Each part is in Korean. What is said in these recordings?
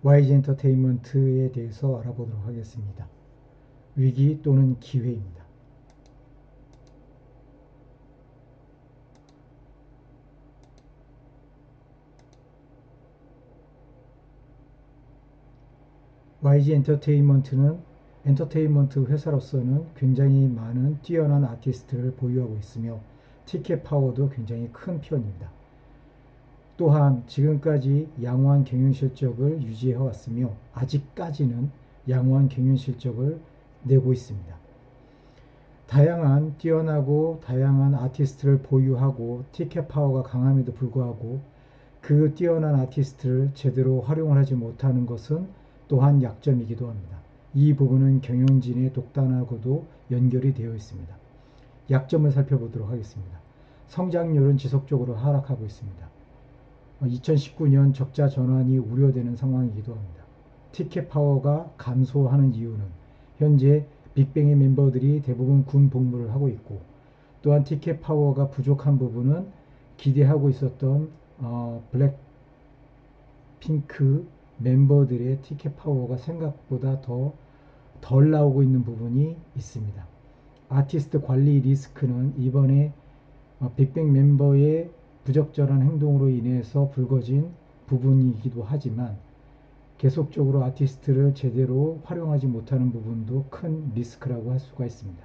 YG 엔터테인먼트에 대해서 알아보도록 하겠습니다. 위기 또는 기회입니다. YG 엔터테인먼트는 엔터테인먼트 회사로서는 굉장히 많은 뛰어난 아티스트를 보유하고 있으며 티켓 파워도 굉장히 큰 편입니다. 또한 지금까지 양호한 경영 실적을 유지해 왔으며 아직까지는 양호한 경영 실적을 내고 있습니다. 뛰어나고 다양한 아티스트를 보유하고 티켓 파워가 강함에도 불구하고 그 뛰어난 아티스트를 제대로 활용을 하지 못하는 것은 또한 약점이기도 합니다. 이 부분은 경영진의 독단하고도 연결이 되어 있습니다. 약점을 살펴보도록 하겠습니다. 성장률은 지속적으로 하락하고 있습니다. 2019년 적자 전환이 우려되는 상황이기도 합니다. 티켓 파워가 감소하는 이유는 현재 빅뱅의 멤버들이 대부분 군 복무를 하고 있고, 또한 티켓 파워가 부족한 부분은 기대하고 있었던 블랙핑크 멤버들의 티켓 파워가 생각보다 덜 나오고 있는 부분이 있습니다. 아티스트 관리 리스크는 이번에 빅뱅 멤버의 부적절한 행동으로 인해서 불거진 부분이기도 하지만 계속적으로 아티스트를 제대로 활용하지 못하는 부분도 큰 리스크라고 할 수가 있습니다.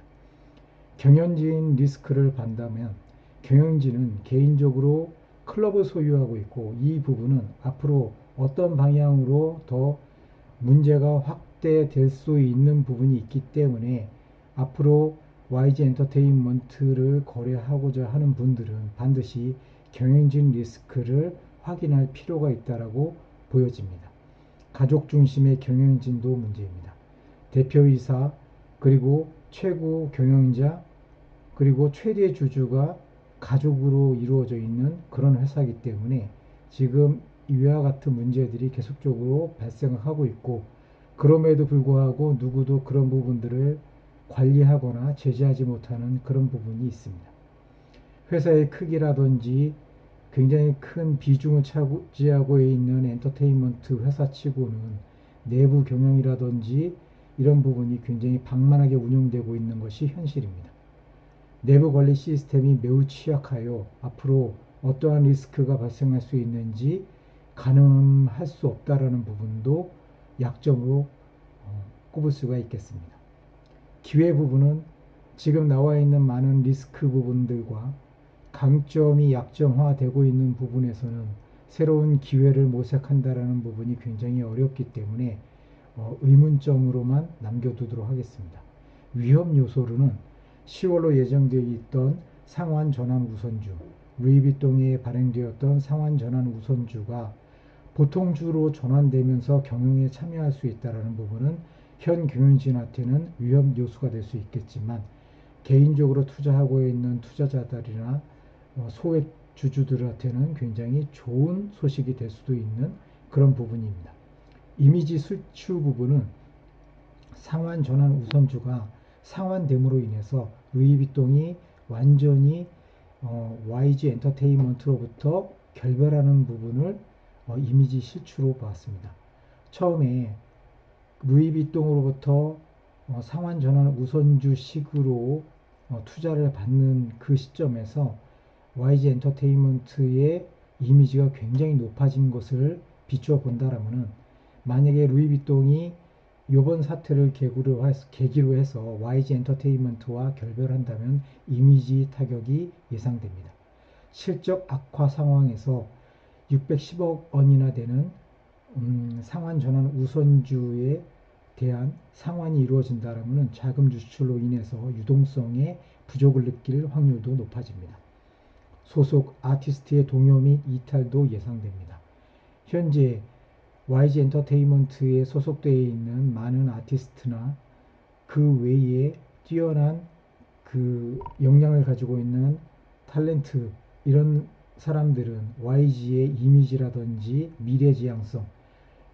경영진 리스크를 본다면 경영진은 개인적으로 클럽을 소유하고 있고, 이 부분은 앞으로 어떤 방향으로 더 문제가 확대될 수 있는 부분이 있기 때문에 앞으로 YG 엔터테인먼트를 거래하고자 하는 분들은 반드시 경영진 리스크를 확인할 필요가 있다고 보여집니다. 가족 중심의 경영진도 문제입니다. 대표이사, 그리고 최고 경영자, 그리고 최대 주주가 가족으로 이루어져 있는 그런 회사이기 때문에 지금 이와 같은 문제들이 계속적으로 발생하고 있고, 그럼에도 불구하고 누구도 그런 부분들을 관리하거나 제재하지 못하는 그런 부분이 있습니다. 회사의 크기라든지 굉장히 큰 비중을 차지하고 있는 엔터테인먼트 회사치고는 내부 경영이라든지 이런 부분이 굉장히 방만하게 운영되고 있는 것이 현실입니다. 내부 관리 시스템이 매우 취약하여 앞으로 어떠한 리스크가 발생할 수 있는지 가늠할 수 없다라는 부분도 약점으로 꼽을 수가 있겠습니다. 기회 부분은 지금 나와 있는 많은 리스크 부분들과 강점이 약점화되고 있는 부분에서는 새로운 기회를 모색한다라는 부분이 굉장히 어렵기 때문에 의문점으로만 남겨두도록 하겠습니다. 위험 요소로는 10월로 예정되어 있던 상환 전환 우선주, 루이비통에 발행되었던 상환 전환 우선주가 보통주로 전환되면서 경영에 참여할 수 있다는 부분은 현 경영진한테는 위험 요소가 될 수 있겠지만, 개인적으로 투자하고 있는 투자자들이나 소액 주주들한테는 굉장히 좋은 소식이 될 수도 있는 그런 부분입니다. 이미지 수출 부분은 상환 전환 우선주가 상환됨으로 인해서 루이비통이 완전히 YG 엔터테인먼트로부터 결별하는 부분을 이미지 실추로 보았습니다. 처음에 루이비통으로부터 상환 전환 우선주식으로 투자를 받는 그 시점에서 YG 엔터테인먼트의 이미지가 굉장히 높아진 것을 비추어 본다라면은, 만약에 루이비통이 이번 사태를 계기로 해서 YG 엔터테인먼트와 결별한다면 이미지 타격이 예상됩니다. 실적 악화 상황에서 610억 원이나 되는 상환 전환 우선주에 대한 상환이 이루어진다면 자금 유출로 인해서 유동성의 부족을 느낄 확률도 높아집니다. 소속 아티스트의 동요 및 이탈도 예상됩니다. 현재 YG 엔터테인먼트에 소속되어 있는 많은 아티스트나 그 외에 뛰어난 그 역량을 가지고 있는 탤런트, 이런 사람들은 YG의 이미지라든지 미래지향성,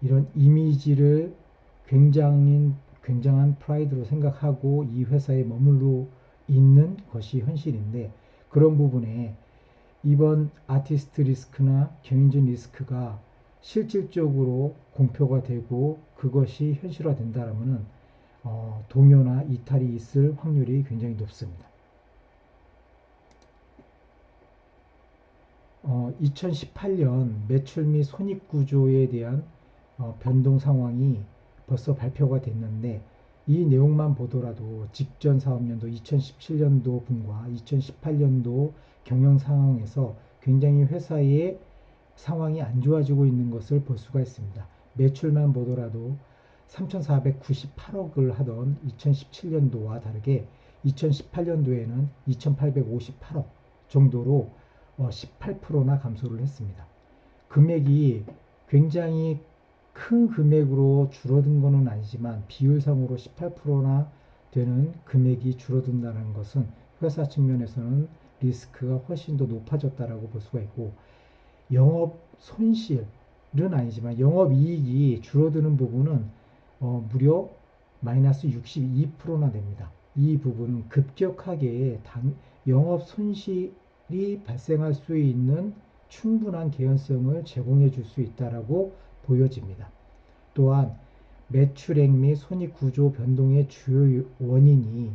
이런 이미지를 굉장한 프라이드로 생각하고 이 회사에 머물러 있는 것이 현실인데, 그런 부분에 이번 아티스트 리스크나 경영진 리스크가 실질적으로 공표가 되고 그것이 현실화된다면 동요나 이탈이 있을 확률이 굉장히 높습니다. 2018년 매출 및 손익 구조에 대한 변동 상황이 벌써 발표가 됐는데 이 내용만 보더라도 직전 사업년도 2017년도 분과 2018년도 경영 상황에서 굉장히 회사의 상황이 안 좋아지고 있는 것을 볼 수가 있습니다. 매출만 보더라도 3,498억을 하던 2017년도와 다르게 2018년도에는 2,858억 정도로 18%나 감소를 했습니다. 금액이 굉장히 큰 금액으로 줄어든 것은 아니지만 비율상으로 18%나 되는 금액이 줄어든다는 것은 회사 측면에서는 리스크가 훨씬 더 높아졌다라고 볼 수가 있고 영업 손실은 아니지만 영업 이익이 줄어드는 부분은 무려 마이너스 62%나 됩니다. 이 부분은 급격하게 영업 손실이 발생할 수 있는 충분한 개연성을 제공해 줄 수 있다라고 보여집니다. 또한 매출액 및 손익 구조 변동의 주요 원인이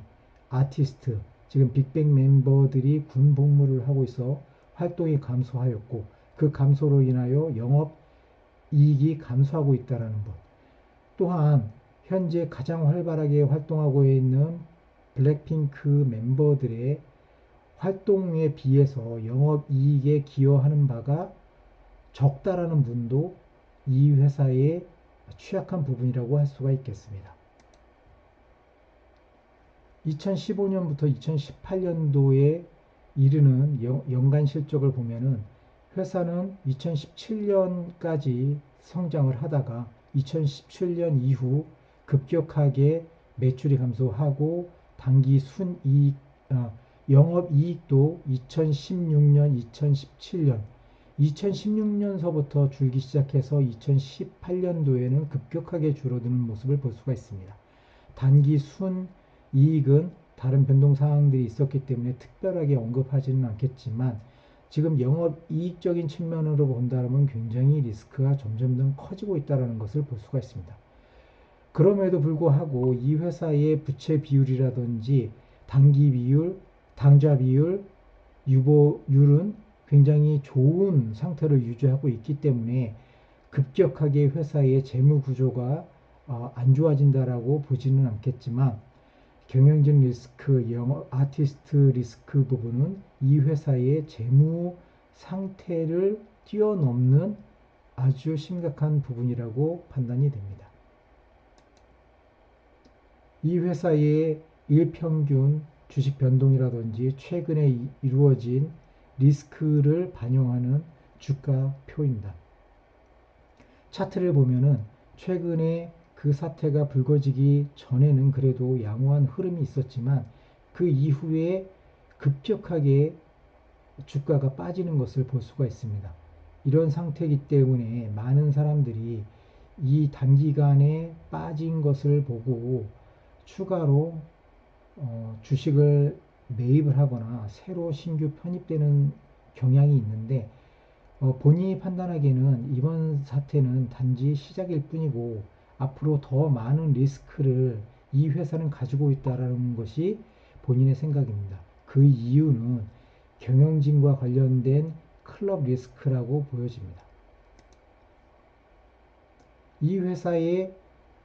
아티스트, 지금 빅뱅 멤버들이 군 복무를 하고 있어 활동이 감소하였고 그 감소로 인하여 영업 이익이 감소하고 있다는 것. 또한 현재 가장 활발하게 활동하고 있는 블랙핑크 멤버들의 활동에 비해서 영업 이익에 기여하는 바가 적다라는 분도 이 회사의 취약한 부분이라고 할 수가 있겠습니다. 2015년부터 2018년도에 이르는 연간 실적을 보면은 회사는 2017년까지 성장을 하다가 2017년 이후 급격하게 매출이 감소하고 단기 순이익, 영업이익도 2016년, 2017년, 2016년서부터 줄기 시작해서 2018년도에는 급격하게 줄어드는 모습을 볼 수가 있습니다. 단기 순이익은 다른 변동사항들이 있었기 때문에 특별하게 언급하지는 않겠지만 지금 영업이익적인 측면으로 본다면 굉장히 리스크가 점점 더 커지고 있다는 것을 볼 수가 있습니다. 그럼에도 불구하고 이 회사의 부채 비율이라든지 단기 비율, 당좌 비율, 유보율은 굉장히 좋은 상태를 유지하고 있기 때문에 급격하게 회사의 재무 구조가 안 좋아진다라고 보지는 않겠지만 경영진 리스크, 아티스트 리스크 부분은 이 회사의 재무 상태를 뛰어넘는 아주 심각한 부분이라고 판단이 됩니다. 이 회사의 일평균 주식 변동이라든지 최근에 이루어진 리스크를 반영하는 주가표입니다. 차트를 보면은 최근에 그 사태가 불거지기 전에는 그래도 양호한 흐름이 있었지만 그 이후에 급격하게 주가가 빠지는 것을 볼 수가 있습니다. 이런 상태이기 때문에 많은 사람들이 이 단기간에 빠진 것을 보고 추가로 주식을 매입을 하거나 새로 신규 편입되는 경향이 있는데 본인이 판단하기에는 이번 사태는 단지 시작일 뿐이고 앞으로 더 많은 리스크를 이 회사는 가지고 있다는 것이 본인의 생각입니다. 그 이유는 경영진과 관련된 클럽 리스크라고 보여집니다. 이 회사의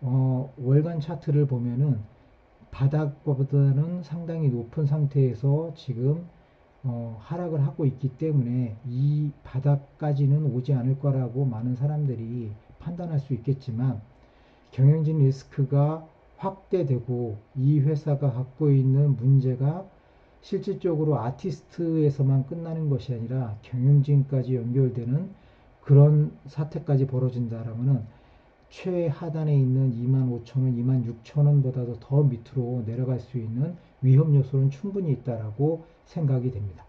월간 차트를 보면은 바닥보다는 상당히 높은 상태에서 지금 하락을 하고 있기 때문에 이 바닥까지는 오지 않을 거라고 많은 사람들이 판단할 수 있겠지만 경영진 리스크가 확대되고 이 회사가 갖고 있는 문제가 실질적으로 아티스트에서만 끝나는 것이 아니라 경영진까지 연결되는 그런 사태까지 벌어진다라면은 최하단에 있는 25,000원, 26,000원보다도 더 밑으로 내려갈 수 있는 위험 요소는 충분히 있다라고 생각이 됩니다.